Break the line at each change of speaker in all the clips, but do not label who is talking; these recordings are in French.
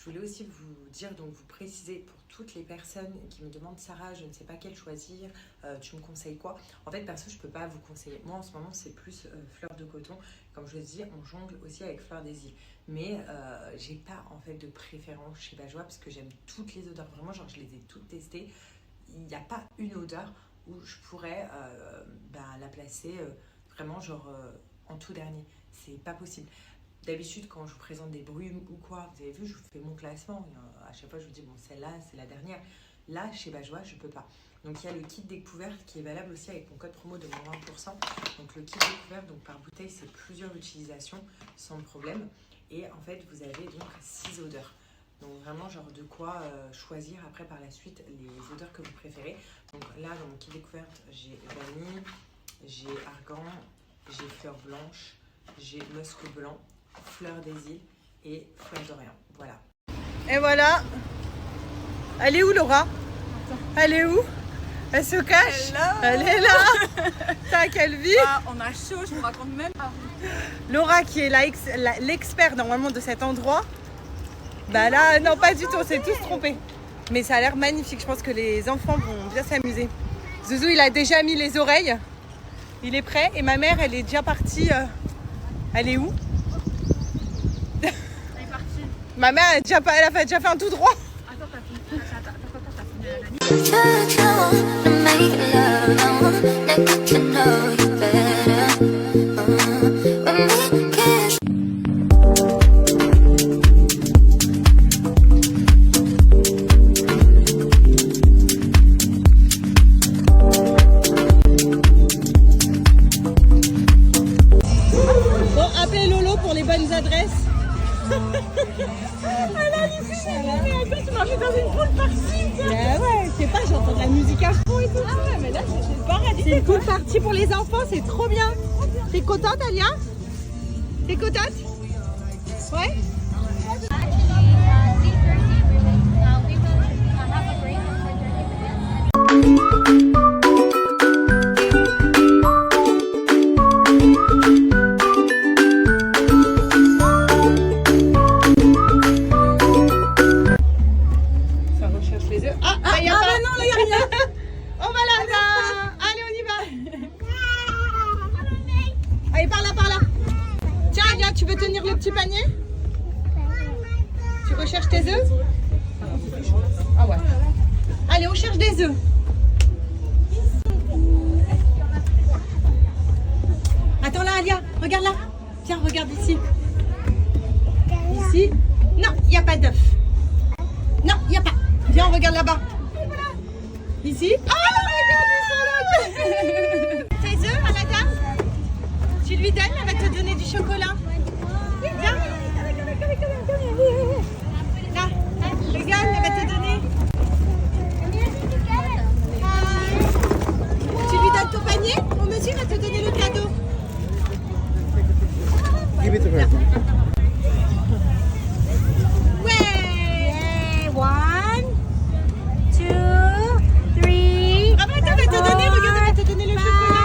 voulais aussi vous dire, donc vous préciser pour toutes les personnes qui me demandent Sarah, je ne sais pas quelle choisir, tu me conseilles quoi? En fait, perso, je peux pas vous conseiller. Moi, en ce moment, c'est plus fleur de coton. Comme je vous dis, on jongle aussi avec fleur des îles. Mais j'ai pas en fait de préférence chez Bajois parce que j'aime toutes les odeurs. Vraiment, genre, je les ai toutes testées. Il n'y a pas une odeur où je pourrais la placer vraiment genre en tout dernier. C'est pas possible. D'habitude, quand je vous présente des brumes ou quoi, vous avez vu, je vous fais mon classement. À chaque fois, je vous dis, bon, celle-là, c'est la dernière. Là, chez Bajois, je peux pas. Donc, il y a le kit découverte qui est valable aussi avec mon code promo de moins 20%. Donc, le kit découverte, donc par bouteille, c'est plusieurs utilisations sans problème. Et en fait, vous avez donc 6 odeurs. Donc, vraiment, genre de quoi choisir après par la suite les odeurs que vous préférez. Donc, là, dans mon kit découverte, j'ai vanille, j'ai argan, j'ai fleur blanche, j'ai musc blanc, fleur des îles et fleur d'Orient. Voilà.
Et voilà. Elle est où, Laura? Elle est où? Elle se cache?
Hello.
Elle est là. T'as quelle vie?
On a chaud, je vous raconte même pas.
Laura qui est l'expert normalement de cet endroit. Bah là, non pas du tout, on s'est tous trompés. Mais ça a l'air magnifique, je pense que les enfants vont bien s'amuser. Zouzou, il a déjà mis les oreilles. Il est prêt et ma mère, elle est déjà partie. Elle est où?
Elle est partie.
Ma mère, elle a déjà fait un tout droit.
Attends, t'as fini à la nuit.
Bon, appelez Lolo pour les bonnes adresses. Elle a dit mais attends, tu m'as mis dans une poule partie. Ah ouais, c'est pas, j'entends de la musique à fond et tout. Ah ouais, mais là c'est le paradis. C'est une poule partie pour les enfants, c'est trop bien. T'es contente, Alia? T'es contente? Ouais. Tu veux tenir le petit panier? Tu recherches tes œufs? Ah ouais. Allez, on cherche des œufs. Attends là, Alia, regarde là. Tiens, regarde ici. Ici. Non, il n'y a pas d'œufs. Non, il n'y a pas. Viens, on regarde là-bas. Ici. Ah, regarde, tes œufs à la dame. Tu lui donnes, elle va te donner du chocolat. Viens. Là, regarde, elle va te donner. Tu lui donnes ton panier, mon monsieur va te donner le cadeau. Ouais. 1, 2, 3. Ah bah attends, elle va te donner, regarde, elle va te donner le chocolat.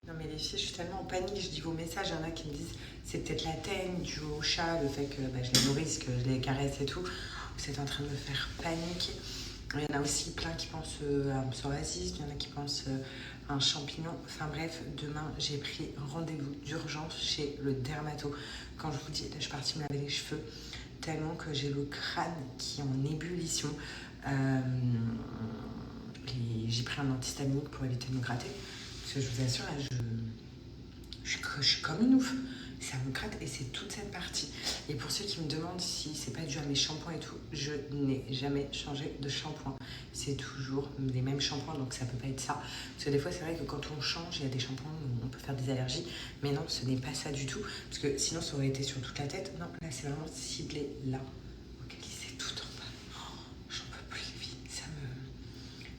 Non mais les filles, je suis tellement en panique, je dis vos messages, il y en a qui me disent c'est peut-être la teigne dû au chat, le fait que je les nourrisse, que je les caresse et tout. Vous êtes en train de me faire paniquer. Il y en a aussi plein qui pensent à un psoriasis, il y en a qui pensent à un champignon. Enfin bref, demain, j'ai pris rendez-vous d'urgence chez le dermato. Quand je vous dis, là, je suis partie me laver les cheveux, tellement que j'ai le crâne qui est en ébullition. J'ai pris un antihistaminique pour éviter de me gratter. Parce que je vous assure, là, je suis comme une ouf. Ça me gratte et c'est toute cette partie. Et pour ceux qui me demandent si c'est pas dû à mes shampoings et tout, je n'ai jamais changé de shampoing. C'est toujours les mêmes shampoings, donc ça peut pas être ça. Parce que des fois, c'est vrai que quand on change, il y a des shampoings où on peut faire des allergies. Mais non, ce n'est pas ça du tout. Parce que sinon, ça aurait été sur toute la tête. Non, là, c'est vraiment ciblé là. Ok, c'est tout en bas. Oh, j'en peux plus, les filles.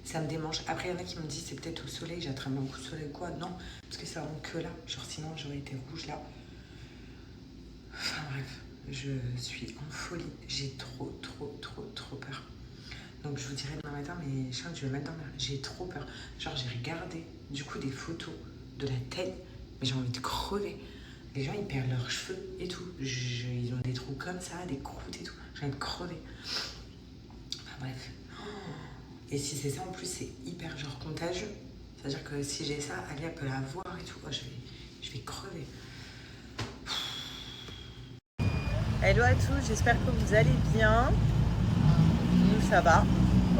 Ça me démange. Après, il y en a qui me disent c'est peut-être au soleil, j'ai attrapé un coup de soleil ou quoi. Non, parce que c'est vraiment que là. Genre, sinon, j'aurais été rouge là. Enfin bref, je suis en folie. J'ai trop peur. Donc je vous dirai demain matin, mais je crois que je vais même dormir. J'ai trop peur. Genre j'ai regardé du coup des photos de la tête, mais j'ai envie de crever. Les gens ils perdent leurs cheveux et tout. Ils ont des trous comme ça, des croûtes et tout. J'ai envie de crever. Enfin bref. Et si c'est ça en plus, c'est hyper genre contagieux. C'est-à-dire que si j'ai ça, Alia peut la voir et tout. Oh, je vais crever.
Hello à tous, j'espère que vous allez bien. Nous ça va.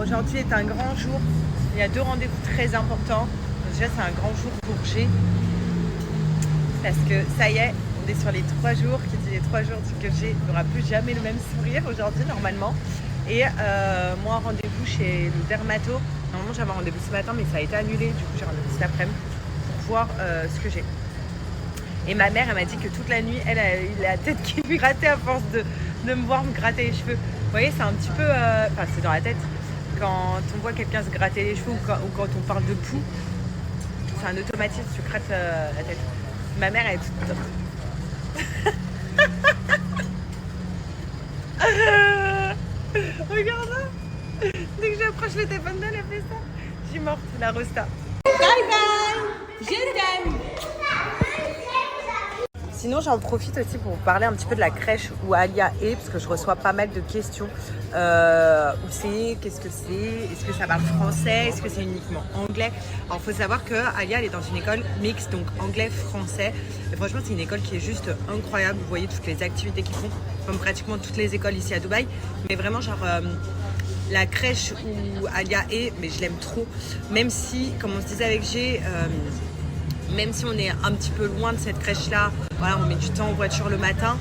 Aujourd'hui est un grand jour. Il y a 2 rendez-vous très importants. Déjà c'est un grand jour pour G. Parce que ça y est, on est sur les 3 jours. Qui dit les 3 jours dit que G n'aura plus jamais le même sourire aujourd'hui normalement. Et moi rendez-vous chez le dermato. Normalement j'avais rendez-vous ce matin mais ça a été annulé. Du coup j'ai rendez-vous cet après-midi pour voir ce que j'ai. Et ma mère, elle m'a dit que toute la nuit, elle a eu la tête qui lui grattait à force de me voir me gratter les cheveux. Vous voyez, c'est un petit peu... Enfin, c'est dans la tête. Quand on voit quelqu'un se gratter les cheveux ou quand on parle de poux, c'est un automatisme, tu grattes la tête. Ma mère, elle est toute... Regarde ça. Dès que j'approche le téléphone d'elle, elle fait ça. Je suis morte, la rosta. Bye bye. Je t'aime. Sinon, j'en profite aussi pour vous parler un petit peu de la crèche où Alia est, parce que je reçois pas mal de questions. Où c'est, qu'est-ce que c'est, est-ce que ça parle français, est-ce que c'est uniquement anglais. Alors, il faut savoir que Alia, elle est dans une école mixte, donc anglais-français. Et franchement, c'est une école qui est juste incroyable. Vous voyez toutes les activités qu'ils font, comme pratiquement toutes les écoles ici à Dubaï. Mais vraiment, genre, la crèche où Alia est, mais je l'aime trop. Même si, comme on se disait avec G, même si on est un petit peu loin de cette crèche-là, voilà, on met du temps en voiture le matin,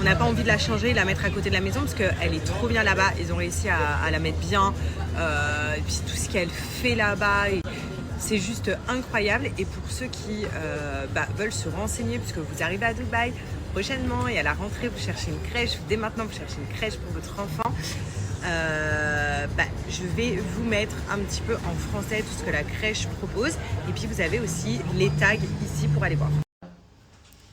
on n'a pas envie de la changer, la mettre à côté de la maison parce qu'elle est trop bien là-bas. Ils ont réussi à la mettre bien, et puis tout ce qu'elle fait là-bas, c'est juste incroyable. Et pour ceux qui veulent se renseigner, puisque vous arrivez à Dubaï prochainement et à la rentrée, vous cherchez une crèche, dès maintenant vous cherchez une crèche pour votre enfant, je vais vous mettre un petit peu en français tout ce que la crèche propose. Et puis vous avez aussi les tags ici pour aller voir.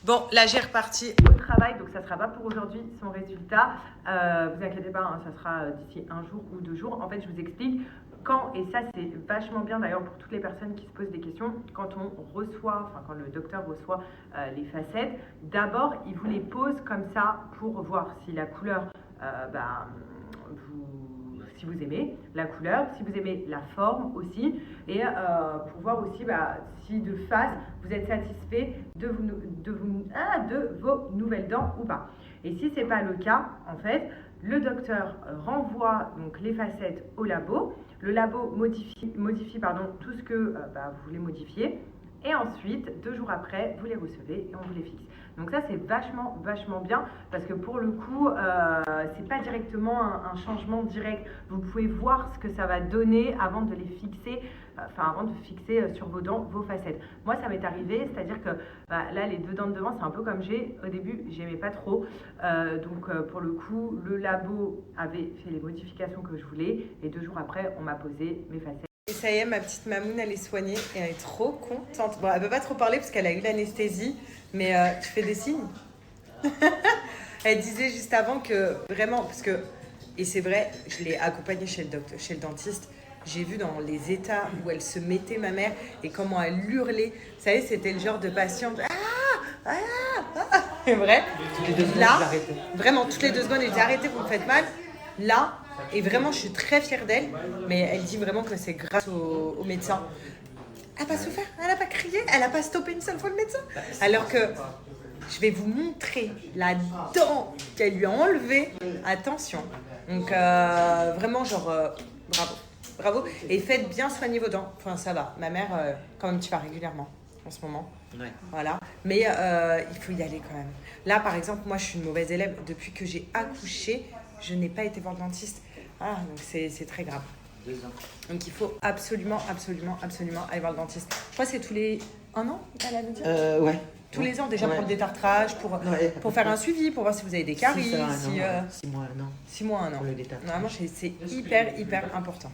Bon, là j'ai reparti au travail, donc ça ne sera pas pour aujourd'hui son résultat. Vous inquiétez pas, hein, ça sera d'ici 1 jour ou 2 jours. En fait, je vous explique quand, et ça c'est vachement bien d'ailleurs pour toutes les personnes qui se posent des questions, quand on reçoit, enfin quand le docteur reçoit les facettes, d'abord il vous les pose comme ça pour voir si la couleur, si vous aimez la couleur, si vous aimez la forme aussi, et pour voir aussi si de face vous êtes satisfait de vos nouvelles dents ou pas. Et si c'est pas le cas, en fait, le docteur renvoie donc les facettes au labo. Le labo modifie tout ce que vous voulez modifier. Et ensuite, 2 jours après, vous les recevez et on vous les fixe. Donc ça, c'est vachement bien parce que pour le coup, c'est pas directement un changement direct. Vous pouvez voir ce que ça va donner avant de les fixer, avant de fixer sur vos dents, vos facettes. Moi, ça m'est arrivé, c'est-à-dire que là, les 2 dents de devant, c'est un peu comme au début, j'aimais pas trop. Donc pour le coup, le labo avait fait les modifications que je voulais et 2 jours après, on m'a posé mes facettes. Et ça y est, ma petite Mamoun, elle est soignée et elle est trop contente. Bon, elle peut pas trop parler parce qu'elle a eu l'anesthésie, mais tu fais des signes. Elle disait juste avant que vraiment, parce que, et c'est vrai, je l'ai accompagnée chez le dentiste, j'ai vu dans les états où elle se mettait, ma mère, et comment elle hurlait. Vous savez, c'était le genre de patiente. C'est vrai. Là, vraiment, toutes les 2 secondes, elle disait arrêtez, vous me faites mal. Là,
Et vraiment, je suis très fière d'elle. Mais elle dit vraiment que c'est grâce au médecin. Elle n'a pas souffert, elle n'a pas crié, elle n'a pas stoppé une seule fois le médecin. Alors que je vais vous montrer la dent qu'elle lui a enlevée. Attention. Donc vraiment, genre, bravo. Bravo. Et faites bien soigner vos dents. Enfin, ça va. Ma mère, quand même, tu vas régulièrement en ce moment.
Ouais.
Voilà. Mais il faut y aller quand même. Là, par exemple, moi, je suis une mauvaise élève. Depuis que j'ai accouché, je n'ai pas été voir le dentiste. Ah, donc c'est très grave.
2 ans.
Donc il faut absolument aller voir le dentiste. Je crois que c'est tous les 1 an, elle a dit.
Ouais.
Tous les ans, déjà
Ouais.
pour le détartrage,
Ouais.
pour faire un suivi, pour voir si vous avez des caries.
6 mois,
6 mois, 1 an.
pour le détartrage.
Vraiment, c'est hyper important.